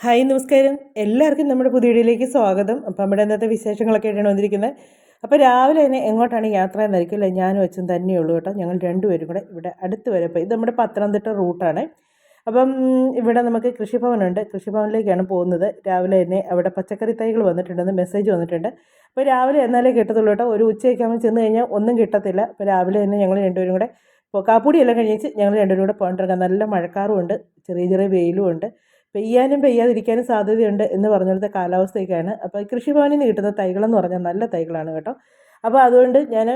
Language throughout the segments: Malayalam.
ഹായ് നമസ്കാരം. എല്ലാവർക്കും നമ്മുടെ പുതിയ വീഡിയോയിലേക്ക് സ്വാഗതം. അപ്പം നമ്മുടെ ഇന്നത്തെ വിശേഷങ്ങളൊക്കെ ആയിട്ടാണ് വന്നിരിക്കുന്നത്. അപ്പോൾ രാവിലെ തന്നെ എങ്ങോട്ടാണ് യാത്ര എന്നായിരിക്കില്ല, ഞാനും അച്ഛൻ തന്നെയുള്ളൂ കേട്ടോ. ഞങ്ങൾ രണ്ടുപേരും കൂടെ ഇവിടെ അടുത്ത് വരെ പോയി. ഇത് നമ്മുടെ പത്തനംതിട്ട റൂട്ടാണ്. അപ്പം ഇവിടെ നമുക്ക് കൃഷിഭവനുണ്ട്. കൃഷിഭവനിലേക്കാണ് പോകുന്നത്. രാവിലെ തന്നെ അവിടെ പച്ചക്കറി തൈകൾ വന്നിട്ടുണ്ടെന്ന് മെസ്സേജ് വന്നിട്ടുണ്ട്. അപ്പോൾ രാവിലെ എന്നാലേ കിട്ടത്തുള്ളൂ കേട്ടോ. ഒരു ഉച്ചയൊക്കെ ആകുമ്പോൾ ചെന്ന് കഴിഞ്ഞാൽ ഒന്നും കിട്ടത്തില്ല. അപ്പോൾ രാവിലെ തന്നെ ഞങ്ങൾ രണ്ടുപേരും കൂടെ ഇപ്പോൾ കാപ്പൂടിയെല്ലാം കഴിഞ്ഞേച്ച് ഞങ്ങൾ രണ്ടുപേരും കൂടെ പോകാണ്ടിരിക്കാം. നല്ല മഴക്കാറും ഉണ്ട്, ചെറിയ ചെറിയ വെയിലും ഉണ്ട്. പെയ്യാനും പെയ്യാതിരിക്കാനും സാധ്യതയുണ്ട് എന്ന് പറഞ്ഞിടത്തെ കാലാവസ്ഥയൊക്കെയാണ്. അപ്പോൾ കൃഷിഭവനിൽ നിന്ന് കിട്ടുന്ന തൈകളെന്ന് പറഞ്ഞാൽ നല്ല തൈകളാണ് കേട്ടോ. അപ്പോൾ അതുകൊണ്ട് ഞാൻ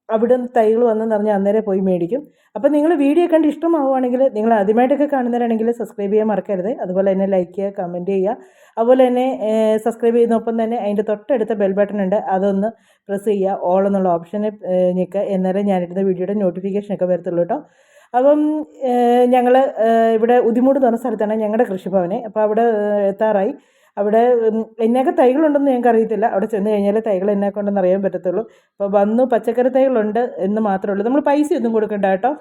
അവിടെ നിന്ന് തൈകൾ വന്നെന്ന് പറഞ്ഞാൽ അന്നേരം പോയി മേടിക്കും. അപ്പോൾ നിങ്ങൾ വീഡിയോ കണ്ട് ഇഷ്ടമാവുകയാണെങ്കിൽ, നിങ്ങൾ ആദ്യമായിട്ടൊക്കെ കാണുന്നവരാണെങ്കിൽ സബ്സ്ക്രൈബ് ചെയ്യാൻ മറക്കരുത്. അതുപോലെ തന്നെ ലൈക്ക് ചെയ്യുക, കമൻറ്റ് ചെയ്യുക. അതുപോലെ തന്നെ സബ്സ്ക്രൈബ് ചെയ്യുന്നൊപ്പം തന്നെ അതിൻ്റെ തൊട്ടടുത്ത ബെൽ ബട്ടൺ ഉണ്ട്, അതൊന്ന് പ്രസ് ചെയ്യുക. ഓൾ എന്നുള്ള ഓപ്ഷനെ ഞെക്കുക. എന്നാലേ ഞാനിടുന്ന വീഡിയോയുടെ നോട്ടിഫിക്കേഷനൊക്കെ വരത്തുള്ളൂ കേട്ടോ. അപ്പം ഞങ്ങൾ ഇവിടെ ഉദിമൂട് എന്ന് പറഞ്ഞ സ്ഥലത്താണ് ഞങ്ങളുടെ കൃഷിഭവനെ. അപ്പോൾ അവിടെ എത്താറായി. അവിടെ എന്നൊക്കെ തൈകളുണ്ടെന്ന് ഞങ്ങൾക്ക് അറിയത്തില്ല. അവിടെ ചെന്ന് കഴിഞ്ഞാൽ തൈകൾ എന്നൊക്കെ ഉണ്ടെന്ന് അറിയാൻ പറ്റത്തുള്ളൂ. അപ്പോൾ വന്നു പച്ചക്കറി തൈകളുണ്ട് എന്ന് മാത്രമേ ഉള്ളൂ. നമ്മൾ പൈസയൊന്നും കൊടുക്കണ്ട കേട്ടോ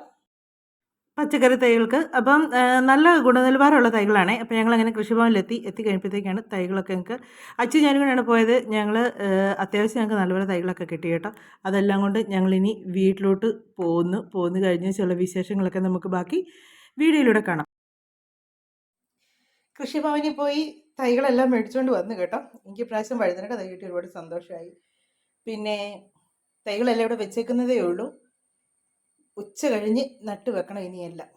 പച്ചക്കറി തൈകൾക്ക്. അപ്പം നല്ല ഗുണനിലവാരമുള്ള തൈകളാണ്. അപ്പോൾ ഞങ്ങളങ്ങനെ എത്തിക്കഴിഞ്ഞപ്പോഴത്തേക്കാണ് തൈകളൊക്കെ ഞങ്ങൾക്ക് അച്ഛൻ ഞാനും കൂടെയാണ് പോയത്. ഞങ്ങൾ അത്യാവശ്യം ഞങ്ങൾക്ക് നല്ലപോലെ തൈകളൊക്കെ കിട്ടി കേട്ടോ. അതെല്ലാം കൊണ്ട് ഞങ്ങളിനി വീട്ടിലോട്ട് പോന്നു കഴിഞ്ഞുള്ള വിശേഷങ്ങളൊക്കെ നമുക്ക് ബാക്കി വീഡിയോയിലൂടെ കാണാം. കൃഷിഭവനിൽ പോയി തൈകളെല്ലാം മേടിച്ചുകൊണ്ട് വന്നു കേട്ടോ. എനിക്ക് പ്രാവശ്യം വഴുതനയുടെ തൈ കിട്ടി, ഒരുപാട് സന്തോഷമായി. പിന്നെ തൈകളെല്ലാം ഇവിടെ വെച്ചേക്കുന്നതേ ഉള്ളൂ. ഉച്ച കഴിഞ്ഞ് നട്ട് വെക്കണം ഇനിയെല്ലാം.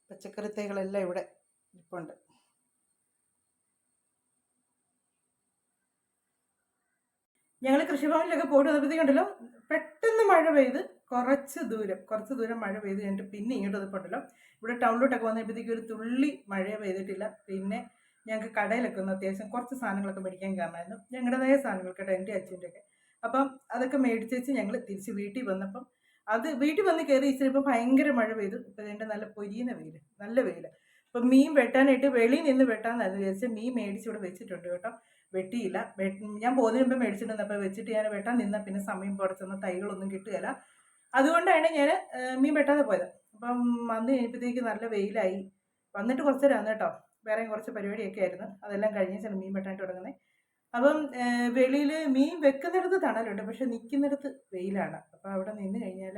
പച്ചക്കറി തൈകളെല്ലാം ഇവിടെ ഇരിപ്പുണ്ട്. ഞങ്ങൾ കൃഷിഭവനിലൊക്കെ പോയിട്ട് വന്നപ്പോഴത്തേക്കുണ്ടല്ലോ, പെട്ടെന്ന് മഴ പെയ്ത് കുറച്ച് ദൂരം മഴ പെയ്ത് കഴിഞ്ഞിട്ട് പിന്നെ ഇങ്ങോട്ട് വന്നപ്പോണ്ടല്ലോ, ഇവിടെ ടൗണിലോട്ടൊക്കെ വന്നപ്പോഴത്തേക്ക് ഒരു തുള്ളി മഴ പെയ്തിട്ടില്ല. പിന്നെ ഞങ്ങൾക്ക് കടയിലൊക്കെ ഒന്ന് അത്യാവശ്യം കുറച്ച് സാധനങ്ങളൊക്കെ മേടിക്കാൻ കാരണമായിരുന്നു. ഞങ്ങളുടേതായ സാധനങ്ങൾ കേട്ടോ, എൻ്റെ അച്ഛൻ്റെ ഒക്കെ. അപ്പം അതൊക്കെ മേടിച്ചേച്ച് ഞങ്ങൾ തിരിച്ച് വീട്ടിൽ വന്നപ്പം വീട്ടിൽ വന്ന് കയറി ഇച്ചിരിപ്പോൾ ഭയങ്കര മഴ പെയ്തു. ഇപ്പം ഇതിൻ്റെ നല്ല പൊരിയുന്ന വെയിൽ, നല്ല വെയിൽ. അപ്പം മീൻ വെട്ടാനായിട്ട് വെളിയിൽ നിന്ന് വെട്ടാമെന്നായിരുന്നു വിചാരിച്ച് മീൻ മേടിച്ച് ഇവിടെ വെച്ചിട്ടുണ്ട് കേട്ടോ. വെട്ടിയില്ല. ഞാൻ പോകുന്നതിന് മുമ്പ് മേടിച്ചിട്ടുണ്ട്. അപ്പോൾ വെച്ചിട്ട് ഞാൻ വെട്ടാൻ നിന്നാൽ പിന്നെ സമയം പുറത്തുനിന്ന് തൈകളൊന്നും കിട്ടുകയില്ല. അതുകൊണ്ടാണ് ഞാൻ മീൻ വെട്ടാതെ പോയത്. അപ്പം വന്ന് കഴിഞ്ഞപ്പോഴത്തേക്ക് നല്ല വെയിലായി. വന്നിട്ട് കുറച്ച് നേരം കേട്ടോ, വേറെയും കുറച്ച് പരിപാടിയൊക്കെ ആയിരുന്നു. അതെല്ലാം കഴിഞ്ഞാൽ മീൻ വെട്ടാനായിട്ട് തുടങ്ങുന്നത്. അപ്പം വെളിയിൽ മീൻ വെക്കുന്നിടത്ത് തണലുണ്ട്, പക്ഷെ നിൽക്കുന്നിടത്ത് വെയിലാണ്. അപ്പോൾ അവിടെ നിന്ന് കഴിഞ്ഞാൽ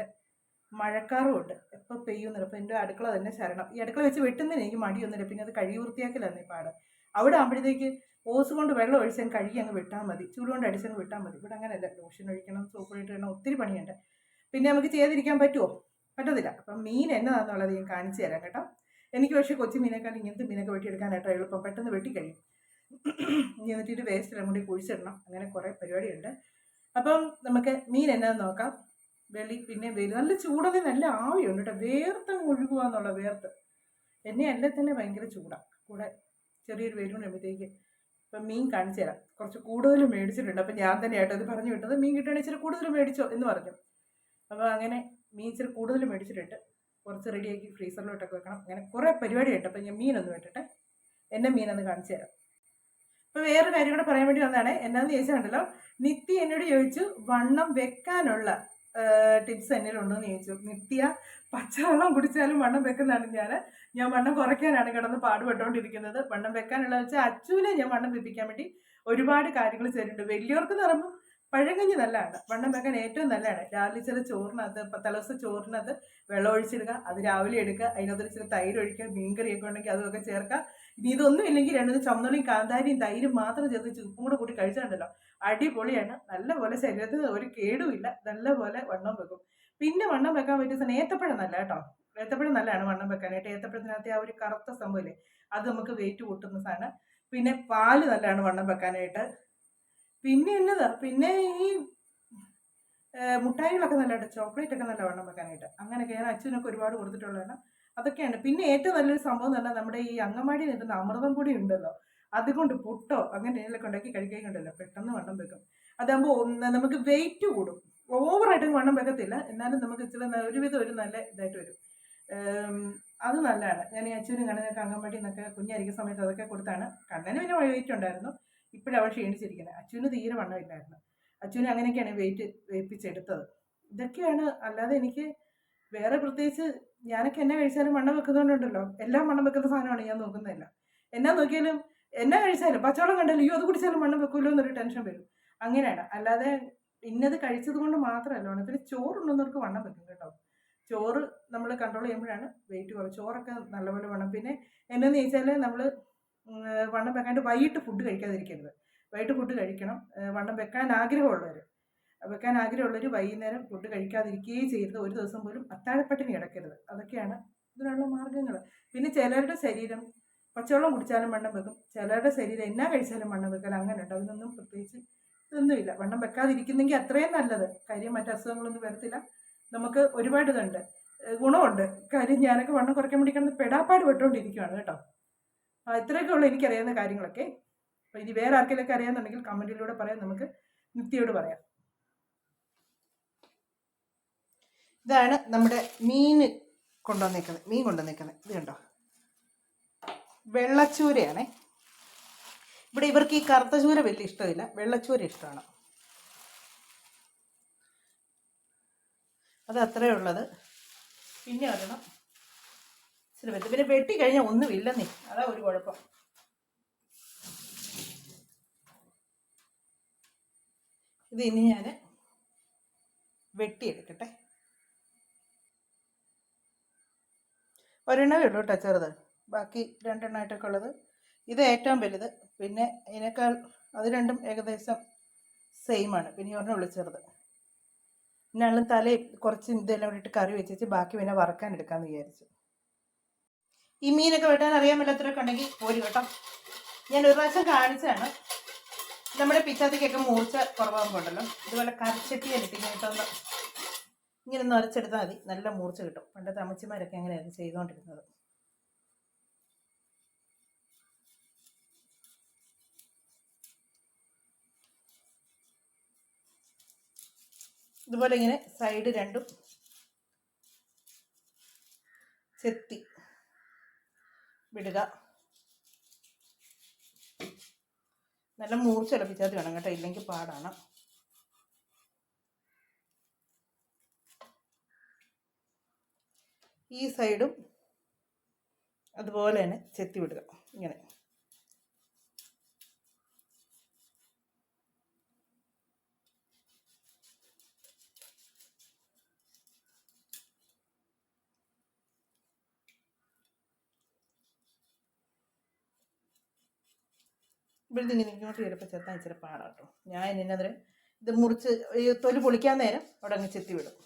മഴക്കാറും ഉണ്ട്, എപ്പോൾ പെയ്യുന്നില്ല. അപ്പോൾ എൻ്റെ അടുക്കള തന്നെ ശരണം. ഈ അടുക്കള വെച്ച് വെട്ടുന്നതിന് എനിക്ക് മടിയൊന്നുമില്ല. പിന്നെ അത് കഴുകി വൃത്തിയാക്കലാണ് ഈ പാട്. അവിടെ ആകുമ്പോഴത്തേക്ക് ഓസ് കൊണ്ട് വെള്ളം ഒഴിച്ചാൽ കഴുകി അങ്ങ് വിട്ടാൽ മതി, ചൂടുകൊണ്ട് അടിച്ചങ്ങ് വിട്ടാൽ മതി. ഇവിടെ അങ്ങനെയല്ല, ലോഷൻ ഒഴിക്കണം, സോപ്പ് ഇടണം, ഒത്തിരി പണിയുണ്ട്. പിന്നെ നമുക്ക് ചെയ്തിരിക്കാൻ പറ്റുമോ? പറ്റത്തില്ല. അപ്പം മീൻ എന്നതാണെന്നുള്ളത് ഞാൻ കാണിച്ചു തരാം കേട്ടോ. എനിക്ക് പക്ഷേ കൊച്ചു മീനേക്കാൾ ഇങ്ങനത്തെ മീനൊക്കെ വെട്ടിയെടുക്കാനായിട്ടോ എളുപ്പം, പെട്ടെന്ന് വെട്ടിക്കഴിയും. ഇനി എന്നിട്ട് വേസ്റ്റ് എല്ലാം കൂടി കുഴിച്ചിടണം. അങ്ങനെ കുറേ പരിപാടിയുണ്ട്. അപ്പം നമുക്ക് മീൻ എന്നാന്ന് നോക്കാം. പിന്നെ നല്ല ചൂടൊന്നും, നല്ല ആവിയുണ്ട് കേട്ടോ. വേർത്തങ്ങ് ഒഴുകുക എന്നുള്ള വേർത്ത് എന്നെ എല്ലാം തന്നെ ഭയങ്കര ചൂടാണ്. കൂടെ ചെറിയൊരു വെയിലുണ്ടാകുമ്പോഴത്തേക്ക് ഇപ്പം മീൻ കാണിച്ചു തരാം. കുറച്ച് കൂടുതൽ മേടിച്ചിട്ടുണ്ട്. അപ്പം ഞാൻ തന്നെയായിട്ട് അത് പറഞ്ഞു വിട്ടത്, മീൻ കിട്ടുകയാണെങ്കിൽ ഇച്ചിരി കൂടുതൽ മേടിച്ചോ എന്ന് പറഞ്ഞു. അപ്പോൾ അങ്ങനെ മീൻ ഇച്ചിരി കൂടുതൽ മേടിച്ചിട്ടുണ്ട്. കുറച്ച് റെഡിയാക്കി ഫ്രീസറിലോട്ടൊക്കെ വെക്കണം. അങ്ങനെ കുറേ പരിപാടിയുണ്ട്. അപ്പം ഞാൻ മീനൊന്ന് വെട്ടിട്ടെ, എന്നെ മീനൊന്ന് കാണിച്ചു തരാം. അപ്പോൾ വേറൊരു കാര്യം കൂടെ പറയാൻ വേണ്ടി വന്നതാണ്. എന്നാന്ന് ചോദിച്ചാണ്ടല്ലോ, നിത്യ എന്നോട് ചോദിച്ചു വണ്ണം വെക്കാനുള്ള ടിപ്സ് എന്തെങ്കിലും ഉണ്ടോ എന്ന് ചോദിച്ചു. നിത്യ പച്ചവെള്ളം കുടിച്ചാലും വണ്ണം വെക്കുന്നതാണ്. ഞാൻ വണ്ണം കുറയ്ക്കാനാണ് കിടന്ന് പാടുപെട്ടുകൊണ്ടിരിക്കുന്നത്. വണ്ണം വെക്കാനുള്ള വെച്ചാൽ അച്ചുവിനെ ഞാൻ വണ്ണം വെപ്പിക്കാൻ വേണ്ടി ഒരുപാട് കാര്യങ്ങൾ ചെയ്തിട്ടുണ്ട്. വലിയവർക്ക് എന്ന് പറയുമ്പോൾ പഴങ്കഞ്ഞി നല്ലതാണ്, വണ്ണം വെക്കാൻ ഏറ്റവും നല്ലതാണ്. രാവിലെ ചില ചോറിനകത്ത്, തലേദിവസം ചോറിനകത്ത് വെള്ളം ഒഴിച്ചിടുക, അത് രാവിലെ എടുക്കുക, അതിനകത്ത് ചില തൈര് ഒഴിക്കുക, മീൻകറിയൊക്കെ ഉണ്ടെങ്കിൽ അതൊക്കെ ചേർക്കുക. ഇനി ഇതൊന്നും ഇല്ലെങ്കിൽ രണ്ടു ചുമന്നുള്ളിയും കാന്താരിയും തൈരും മാത്രം ചേർത്ത് ഉപ്പും കൂടെ കൂട്ടി കഴിച്ചിട്ടുണ്ടല്ലോ, അടിപൊളിയാണ്. നല്ലപോലെ ശരീരത്തിന് ഒരു കേടുമില്ല, നല്ലപോലെ വണ്ണം വെക്കും. പിന്നെ വണ്ണം വെക്കാൻ പറ്റിയ സാധനം ഏത്തപ്പഴം നല്ല കേട്ടോ. ഏത്തപ്പഴം നല്ലതാണ് വണ്ണം വെക്കാനായിട്ട്. ഏത്തപ്പഴത്തിനകത്ത് ആ ഒരു കറുത്ത സംഭവമില്ലേ, അത് നമുക്ക് വെയിറ്റ് കൂട്ടുന്ന സാധനം. പിന്നെ പാല് നല്ലതാണ് വണ്ണം വെക്കാനായിട്ട്. പിന്നെ എന്നതാ, പിന്നെ ഈ മുട്ടായികളൊക്കെ നല്ലതായിട്ട്, ചോക്ലേറ്റ് ഒക്കെ നല്ല വണ്ണം വെക്കാനായിട്ട്. അങ്ങനെയൊക്കെ ഞാൻ അച്ഛനൊക്കെ ഒരുപാട് കൊടുത്തിട്ടുള്ളതാണ്. അതൊക്കെയാണ്. പിന്നെ ഏറ്റവും നല്ലൊരു സംഭവം എന്ന് പറഞ്ഞാൽ നമ്മുടെ ഈ അങ്കമാടി നിൽക്കുന്ന അമൃതം പൊടി ഉണ്ടല്ലോ, അതുകൊണ്ട് പുട്ടോ അങ്ങനെ എന്തെങ്കിലുമൊക്കെ ഉണ്ടാക്കി കഴിക്കുന്നുണ്ടല്ലോ, പെട്ടെന്ന് വണ്ണം വെക്കും. അതാകുമ്പോൾ നമുക്ക് വെയിറ്റ് കൂടും. ഓവറായിട്ടും വണ്ണം വെക്കത്തില്ല, എന്നാലും നമുക്ക് ഇച്ചിരി ഒരുവിധം ഒരു നല്ല ഇതായിട്ട് വരും. അത് നല്ലതാണ്. ഞാൻ ഈ അച്ഛനും കണ്ണനൊക്കെ അങ്കമാടി നിന്നൊക്കെ കുഞ്ഞായിരിക്കുന്ന സമയത്ത് അതൊക്കെ കൊടുത്താണ്. കണ്ണന് പിന്നെ വെയിറ്റ് ഉണ്ടായിരുന്നു, ഇപ്പോഴവൾ ക്ഷീണിച്ചിരിക്കുന്നത്. അച്ഛന് തീരെ വണ്ണമില്ലായിരുന്നു. അച്ഛന് അങ്ങനെയൊക്കെയാണ് വെയിറ്റ് വെപ്പിച്ചെടുത്തത്. ഇതൊക്കെയാണ്. അല്ലാതെ എനിക്ക് വേറെ പ്രത്യേകിച്ച്, ഞാനൊക്കെ എന്നെ കഴിച്ചാലും വണ്ണം വെക്കുന്നതുകൊണ്ടുണ്ടല്ലോ, എല്ലാം വണ്ണം വെക്കുന്ന സാധനമാണ് ഞാൻ നോക്കുന്നില്ല. എന്നാ നോക്കിയാലും എന്നാ കഴിച്ചാലും പച്ചവെള്ളം കണ്ടാലും അയ്യോ അത് കുടിച്ചാലും വണ്ണം വെക്കുമല്ലോ എന്നൊരു ടെൻഷൻ വരും. അങ്ങനെയാണ്. അല്ലാതെ ഇന്നത് കഴിച്ചത് കൊണ്ട് മാത്രമല്ല വണ്ണം. പിന്നെ ചോറുണ്ടെന്നവർക്ക് വണ്ണം വെക്കും കേട്ടോ. ചോറ് നമ്മൾ കൺട്രോൾ ചെയ്യുമ്പോഴാണ് വെയിറ്റ് കുറവ്. ചോറൊക്കെ നല്ലപോലെ വേണം. പിന്നെ എന്നാന്ന് ചോദിച്ചാൽ നമ്മൾ വണ്ണം വെക്കാണ്ട് വൈകിട്ട് ഫുഡ് കഴിക്കാതിരിക്കരുത്. വൈകിട്ട് ഫുഡ് കഴിക്കണം. വണ്ണം വെക്കാൻ ആഗ്രഹമുള്ളവർ വൈകുന്നേരം ഫുഡ് കഴിക്കാതിരിക്കുകയും ചെയ്യരുത്. ഒരു ദിവസം പോലും അത്താഴപ്പട്ടിണി കിടക്കരുത്. അതൊക്കെയാണ് ഇതിനുള്ള മാർഗ്ഗങ്ങൾ. പിന്നെ ചിലരുടെ ശരീരം പച്ചവെള്ളം കുടിച്ചാലും വണ്ണം വെക്കും, ചിലരുടെ ശരീരം എന്നാ കഴിച്ചാലും വണ്ണം വെക്കൽ, അങ്ങനെ ഉണ്ട്. അതിനൊന്നും പ്രത്യേകിച്ച് ഇതൊന്നുമില്ല. വണ്ണം വെക്കാതിരിക്കുന്നെങ്കിൽ അത്രയും നല്ലത്. കാര്യം മറ്റ് അസുഖങ്ങളൊന്നും വരത്തില്ല. നമുക്ക് ഒരുപാട് ഇതുണ്ട്, ഗുണമുണ്ട്. കാര്യം ഞാനൊക്കെ വണ്ണം കുറയ്ക്കാൻ വേണ്ടി കിടന്ന് പെടാപ്പാട് പെട്ടുകൊണ്ടിരിക്കുകയാണ് കേട്ടോ. ഇത്രയൊക്കെ ഉള്ളൂ എനിക്കറിയാവുന്ന കാര്യങ്ങളൊക്കെ. അപ്പോൾ ഇനി വേറെ ആർക്കെങ്കിലൊക്കെ അറിയാമെന്നുണ്ടെങ്കിൽ കമൻറ്റിലൂടെ പറയാം, നമുക്ക് നിത്യയോട് പറയാം. ഇതാണ് നമ്മുടെ മീൻ കൊണ്ടുവന്നേക്കുന്നത്. ഇത് കണ്ടോ, വെള്ളച്ചൂരയാണേ. ഇവിടെ ഇവർക്ക് ഈ കറുത്ത ചൂര വലിയ ഇഷ്ടമില്ല, വെള്ളച്ചൂര ഇഷ്ടമാണ്. അത് അത്രയേ ഉള്ളത്. പിന്നെ ഒരെണ്ണം ഇച്ചിരി വെച്ച്, പിന്നെ വെട്ടി കഴിഞ്ഞാൽ ഒന്നുമില്ലെന്നേ, അതാ ഒരു കുഴപ്പം. ഇത് ഇനി ഞാൻ വെട്ടിയെടുക്കട്ടെ. ഒരെണ്ണമേ ഉള്ളൂ കേട്ടോ ചെറുത്, ബാക്കി രണ്ടെണ്ണമായിട്ടൊക്കെ ഉള്ളത്. ഇത് ഏറ്റവും വലുത്. പിന്നെ ഇതിനേക്കാൾ അത് രണ്ടും ഏകദേശം സെയിമാണ്. പിന്നെ ഒരെണ്ണം ഉള്ളു ചെറുത്. പിന്നെ തലയിൽ കുറച്ച് ഇതെല്ലാം കൂടി ഇട്ട് കറി വെച്ചിട്ട് ബാക്കി പിന്നെ വറക്കാൻ എടുക്കാമെന്ന് വിചാരിച്ചു. ഈ മീനൊക്കെ വെട്ടാൻ അറിയാൻ മേലാത്തവരൊക്കെ ഉണ്ടെങ്കിൽ പോരി കേട്ടോ. ഞാൻ ഒരു പ്രാവശ്യം കാണിച്ചാണ്. നമ്മുടെ പിച്ചാത്തിക്കൊക്കെ മൂർച്ച കുറവാകുമ്പോണ്ടല്ലോ ഇതുപോലെ കരച്ചട്ടിയിലിട്ട് ഇങ്ങനെ ഒന്ന് അരച്ചെടുത്താൽ മതി, നല്ല മൂർച്ച കിട്ടും. പണ്ടത്തെ അമ്മച്ചിമാരൊക്കെ അങ്ങനെയായിരുന്നു ചെയ്തുകൊണ്ടിരുന്നത്. ഇതുപോലെ ഇങ്ങനെ സൈഡ് രണ്ടും ചെത്തി വിടുക. നല്ല മൂർച്ച ഇളപ്പിച്ചാൽ വേണം കേട്ടോ, ഇല്ലെങ്കിൽ പാടാണ്. ഈ സൈഡും അതുപോലെ തന്നെ ചെത്തി വിടുക ഇങ്ങനെ. ഇവിടുന്ന് ഇങ്ങനെ ഇങ്ങോട്ട് വരുമ്പോൾ ചെത്താൻ ഇച്ചിരി പാടാട്ടോ. ഞാൻ ഇതിനകത്ത് ഇത് മുറിച്ച് ഈ തൊലി പൊളിക്കാൻ നേരം അവിടെ അങ്ങ് ചെത്തി വിടും.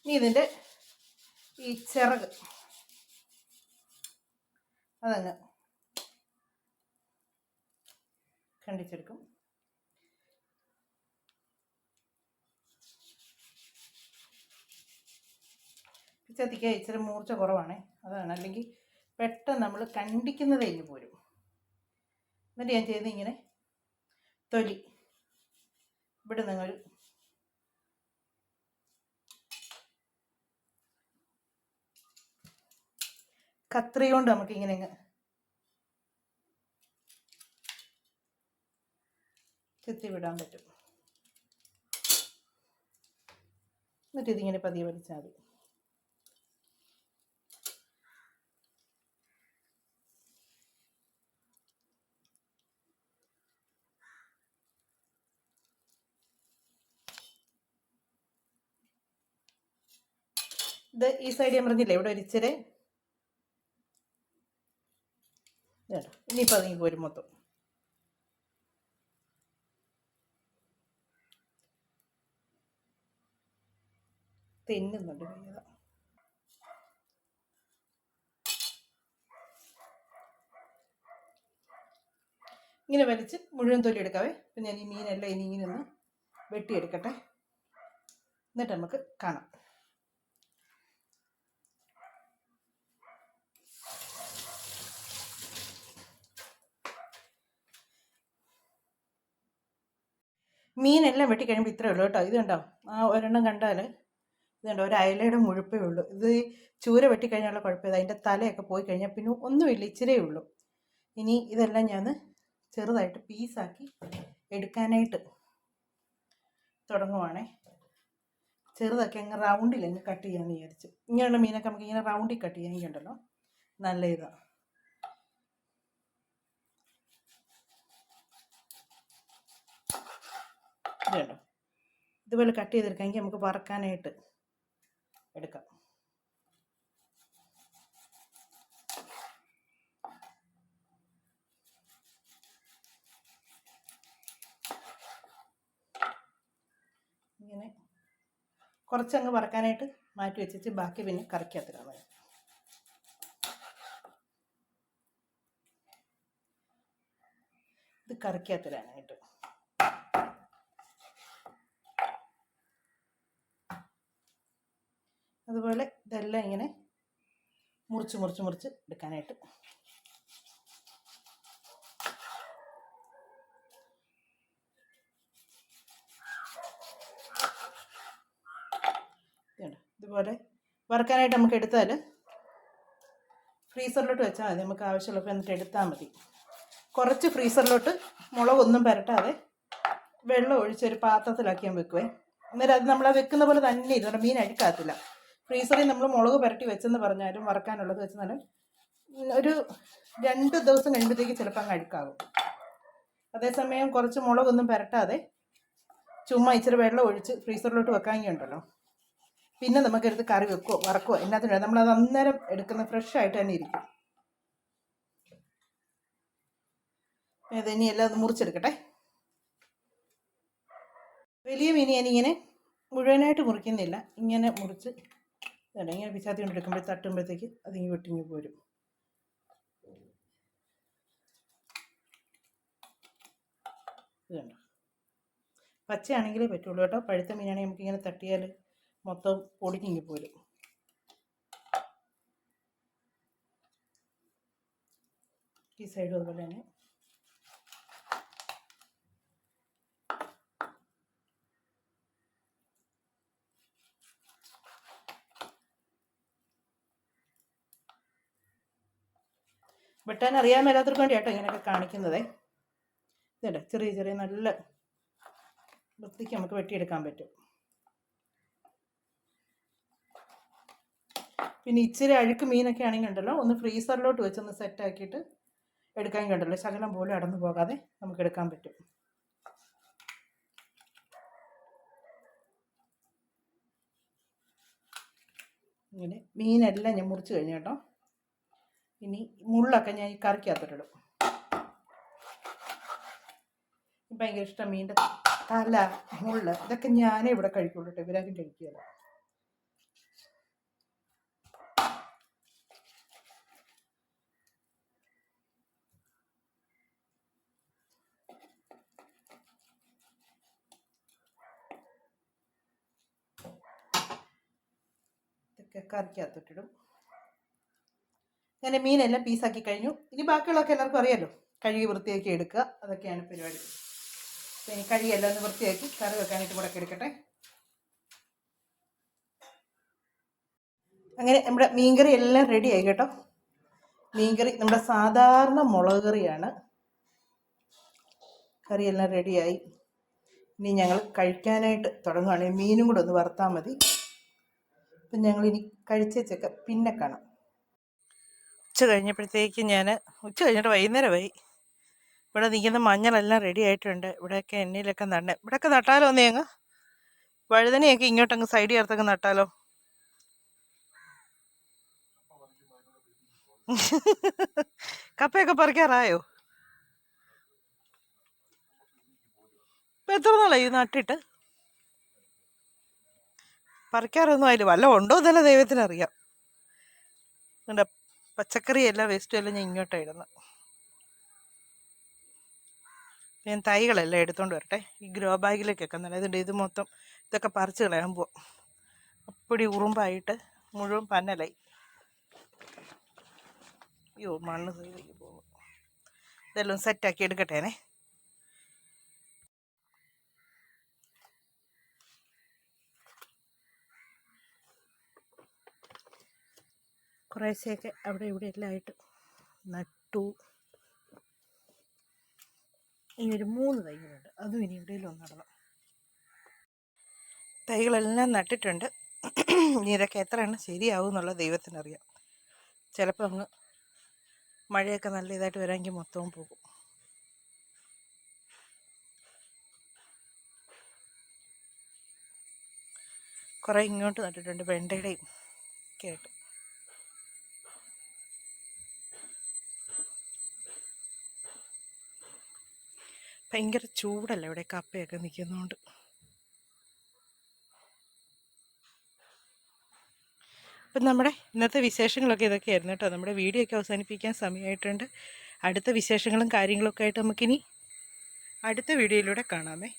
ഇനി ഇതിൻ്റെ ഈ ചിറക് അതങ്ങ് കണ്ടിച്ചെടുക്കും. പിച്ചത്തിക്ക് ഇച്ചിരി മൂർച്ച കുറവാണേ, അതാണ്. അല്ലെങ്കിൽ പെട്ടെന്ന് നമ്മൾ കണ്ടിക്കുന്നത് കഴിഞ്ഞ് പോരും. എന്നിട്ട് ഞാൻ ചെയ്യുന്നത് ഇങ്ങനെ തൊലി ഇവിടെ നിന്നൊരു കത്രി കൊണ്ട് നമുക്കിങ്ങനെ അങ്ങ് ചെത്തി വിടാൻ പറ്റും. എന്നിട്ട് ഇതിങ്ങനെ പതിയെ വലിച്ചാൽ മതി. ഇത് ഈ സൈഡ് ഞാൻ പറഞ്ഞില്ലേ, ഇവിടെ ഒരിച്ചിരി ഇനിയിപ്പോൾ അതിങ്ങ് പോരും മൊത്തം. തെന്നുന്നുണ്ട് കയ്യത. ഇങ്ങനെ വലിച്ച് മുഴുവൻ തൊലി എടുക്കാവേ. അപ്പം ഞാൻ ഈ മീനെല്ലാം ഇനി ഇങ്ങനെ ഒന്ന് വെട്ടിയെടുക്കട്ടെ, എന്നിട്ട് നമുക്ക് കാണാം. മീനെല്ലാം വെട്ടി കഴിയുമ്പോൾ ഇത്രയേ ഉള്ളൂ കേട്ടോ. ഇത് കണ്ടോ, ആ ഒരെണ്ണം കണ്ടാൽ ഇതുണ്ട്, ഒരു അയലയുടെ മുഴുപ്പേ ഉള്ളൂ. ഇത് ചൂര വെട്ടിക്കഴിഞ്ഞാലുള്ള കുഴപ്പമില്ല, അതിൻ്റെ തലയൊക്കെ പോയി കഴിഞ്ഞാൽ പിന്നെ ഒന്നുമില്ല, ഇച്ചിരേ ഉള്ളൂ. ഇനി ഇതെല്ലാം ഞാൻ ചെറുതായിട്ട് പീസാക്കി എടുക്കാനായിട്ട് തുടങ്ങുവാണേ. ചെറുതൊക്കെ അങ്ങ് റൗണ്ടിൽ അങ്ങ് കട്ട് ചെയ്യാമെന്ന് വിചാരിച്ചു. ഇങ്ങനെയുള്ള മീനൊക്കെ നമുക്ക് ഇങ്ങനെ റൗണ്ടിൽ കട്ട് ചെയ്യാനുണ്ടല്ലോ, നല്ല ഇതാണ്. ഇതുണ്ടോ, ഇതുപോലെ കട്ട് ചെയ്തെടുക്കാമെങ്കിൽ നമുക്ക് വറക്കാനായിട്ട് എടുക്കാം. ഇങ്ങനെ കുറച്ചങ്ങ് വറക്കാനായിട്ട് മാറ്റി വെച്ചിട്ട് ബാക്കി പിന്നെ കറിക്കകത്തിടാൻ മതി. ഇത് കറിക്കകത്തിടാനായിട്ട്. അതുപോലെ ഇതെല്ലാം ഇങ്ങനെ മുറിച്ച് എടുക്കാനായിട്ട്. ഇതുപോലെ വറുക്കാനായിട്ട് നമുക്ക് എടുത്താൽ ഫ്രീസറിലോട്ട് വെച്ചാൽ മതി. നമുക്ക് ആവശ്യമുള്ളപ്പോൾ എന്നിട്ട് എടുത്താൽ മതി. കുറച്ച് ഫ്രീസറിലോട്ട് മുളകൊന്നും പുരട്ടാതെ വെള്ളം ഒഴിച്ചൊരു പാത്രത്തിലാക്കി ഞാൻ വെക്കുവേ. അന്നേരം അത് നമ്മൾ വെക്കുന്ന പോലെ തന്നെ ഇരുന്നു, മീൻ അഴുക്കാകത്തില്ല. ഫ്രീസറിൽ നമ്മൾ മുളക് പുരട്ടി വെച്ചെന്ന് പറഞ്ഞാലും വറുക്കാനുള്ളത് വെച്ചെന്നാലും ഒരു 2 ദിവസം കഴിയുമ്പോഴത്തേക്ക് ചിലപ്പോൾ അങ്ങ് അഴുക്കാകും. അതേസമയം കുറച്ച് മുളകൊന്നും പുരട്ടാതെ ചുമ്മാ ഇച്ചിരി വെള്ളം ഒഴിച്ച് ഫ്രീസറിലോട്ട് വെക്കാമെങ്കിലുണ്ടല്ലോ, പിന്നെ നമുക്കെടുത്ത് കറി വെക്കുമോ വറക്കുമോ എന്നാത്തിനും നമ്മളത് അന്നേരം എടുക്കുന്ന ഫ്രഷ് ആയിട്ട് തന്നെ ഇരിക്കും. ഇനി എല്ലാം ഒന്ന് മുറിച്ചെടുക്കട്ടെ. വലിയ മീൻ ഞാനിങ്ങനെ മുഴുവനായിട്ട് മുറിക്കുന്നില്ല, ഇങ്ങനെ മുറിച്ച് ഇങ്ങനെ പിച്ചാത്തി കൊണ്ട് എടുക്കുമ്പോൾ തട്ടുമ്പോഴത്തേക്ക് അതിങ്ങി വെട്ടിങ്ങി പോരും. ഇത് കണ്ടോ, പച്ചയാണെങ്കിലേ പറ്റുള്ളൂ കേട്ടോ. പഴുത്ത മീനാണെങ്കിൽ നമുക്കിങ്ങനെ തട്ടിയാൽ മൊത്തം പൊടിഞ്ഞിങ്ങി പോരും. ഈ സൈഡും അതുപോലെ തന്നെ. വെട്ടാൻ അറിയാൻ മേലാത്തവർക്ക് വേണ്ടിയാട്ടോ ഇങ്ങനെയൊക്കെ കാണിക്കുന്നതേ. ഇതല്ലേ ചെറിയ ചെറിയ നല്ല വൃത്തിക്ക് നമുക്ക് വെട്ടിയെടുക്കാൻ പറ്റും. പിന്നെ ഇച്ചിരി അഴുക്ക് മീനൊക്കെ ആണെങ്കിൽ ഉണ്ടല്ലോ, ഒന്ന് ഫ്രീസറിലോട്ട് വെച്ചൊന്ന് സെറ്റാക്കിയിട്ട് എടുക്കാൻ കണ്ടല്ലോ, ശകലം പോലും അടന്നു പോകാതെ നമുക്ക് എടുക്കാൻ പറ്റും. ഇങ്ങനെ മീനെല്ലാം ഞാൻ മുറിച്ച് കഴിഞ്ഞു കേട്ടോ. ഇനി മുള്ളൊക്കെ ഞാൻ ഈ കറിക്കകത്തോട്ടിടും. ഭയങ്കര ഇഷ്ടം മീൻ്റെ തല, മുള്ള്, ഇതൊക്കെ ഞാനേ ഇവിടെ കഴിക്കുള്ളൂ കേട്ടോ, ഇവരാരും കഴിക്കുകയല്ല. ഇതൊക്കെ കറിക്കകത്തോട്ടിടും. ഞാൻ മീനെല്ലാം പീസാക്കി കഴിഞ്ഞു. ഇനി ബാക്കിയുള്ളതൊക്കെ എല്ലാവർക്കും അറിയാമല്ലോ, കഴുകി വൃത്തിയാക്കി എടുക്കുക, അതൊക്കെയാണ് പരിപാടി. ഇനി കഴുകിയെല്ലാം ഒന്ന് വൃത്തിയാക്കി കറി വെക്കാനായിട്ട് കൂടെ എടുക്കട്ടെ. അങ്ങനെ നമ്മുടെ മീൻകറി എല്ലാം റെഡിയായി കേട്ടോ. മീൻകറി നമ്മുടെ സാധാരണ മുളക് കറിയാണ്. കറിയെല്ലാം റെഡിയായി. ഇനി ഞങ്ങൾ കഴിക്കാനായിട്ട് തുടങ്ങുകയാണ്. മീനും കൂടെ ഒന്ന് വറുത്താൽ മതി. അപ്പം ഞങ്ങളിനി കഴിച്ചേച്ചൊക്കെ പിന്നെ കാണാം. ഉച്ച കഴിഞ്ഞിട്ട് വൈകുന്നേരമായി. ഇവിടെ നിൽക്കുന്ന മഞ്ഞളെല്ലാം റെഡി ആയിട്ടുണ്ട്. ഇവിടെയൊക്കെ എണ്ണയിലൊക്കെ നടണേ. ഇവിടെയൊക്കെ നട്ടാലോ ഒന്നേ അങ്ങ് വഴുതനയൊക്കെ ഇങ്ങോട്ടങ്ങ് സൈഡ് ചേർത്തൊക്കെ നട്ടാലോ. കപ്പയൊക്കെ പറിക്കാറായോ? ഇപ്പം എത്ര നാളായി നട്ടിട്ട്? പറിക്കാറൊന്നും ആയില്ല. വല്ല ഉണ്ടോ എന്നല്ല ദൈവത്തിനറിയാം. എൻ്റെ പച്ചക്കറി എല്ലാം വേസ്റ്റും എല്ലാം ഞാൻ ഇങ്ങോട്ടാണ് ഇടുന്നത്. ഞാൻ തൈകളെല്ലാം എടുത്തുകൊണ്ട് വരട്ടെ. ഈ ഗ്രോ ബാഗിലേക്കൊക്കെ നല്ലതുണ്ട്. ഇത് മൊത്തം ഇതൊക്കെ പറിച്ച് കളയാൻ പോവാം. അപ്പടി ഉറുമ്പായിട്ട് മുഴുവൻ പന്നലായി. അയ്യോ, മണ്ണ് സൈഡിലേക്ക് പോകും. ഇതെല്ലാം സെറ്റാക്കി എടുക്കട്ടേനെ. കുറേശ്ശെയൊക്കെ അവിടെ ഇവിടെ എല്ലാം ആയിട്ട് നട്ടു. ഇനി ഒരു 3 തൈകളുണ്ട്, അതും ഇനി എവിടെയെങ്കിലും ഒന്ന് നടണം. തൈകളെല്ലാം നട്ടിട്ടുണ്ട്. ഇനി ഇതൊക്കെ എത്ര എണ്ണം ശരിയാവും എന്നുള്ളത് ദൈവത്തിനറിയാം. ചിലപ്പോൾ അങ്ങ് മഴയൊക്കെ നല്ല ഇതായിട്ട് വരാമെങ്കിൽ മൊത്തവും പോകും. കുറേ ഇങ്ങോട്ട് നട്ടിട്ടുണ്ട്, വെണ്ടയുടെയും ഒക്കെ ആയിട്ട്. ഭയങ്കര ചൂടല്ല ഇവിടെ, കപ്പയൊക്കെ നിൽക്കുന്നതുകൊണ്ട്. അപ്പം നമ്മുടെ ഇന്നത്തെ വിശേഷങ്ങളൊക്കെ ഇതൊക്കെയായിരുന്നു കേട്ടോ. നമ്മുടെ വീഡിയോ ഒക്കെ അവസാനിപ്പിക്കാൻ സമയമായിട്ടുണ്ട്. അടുത്ത വിശേഷങ്ങളും കാര്യങ്ങളൊക്കെ ആയിട്ട് നമുക്കിനി അടുത്ത വീഡിയോയിലൂടെ കാണാമേ.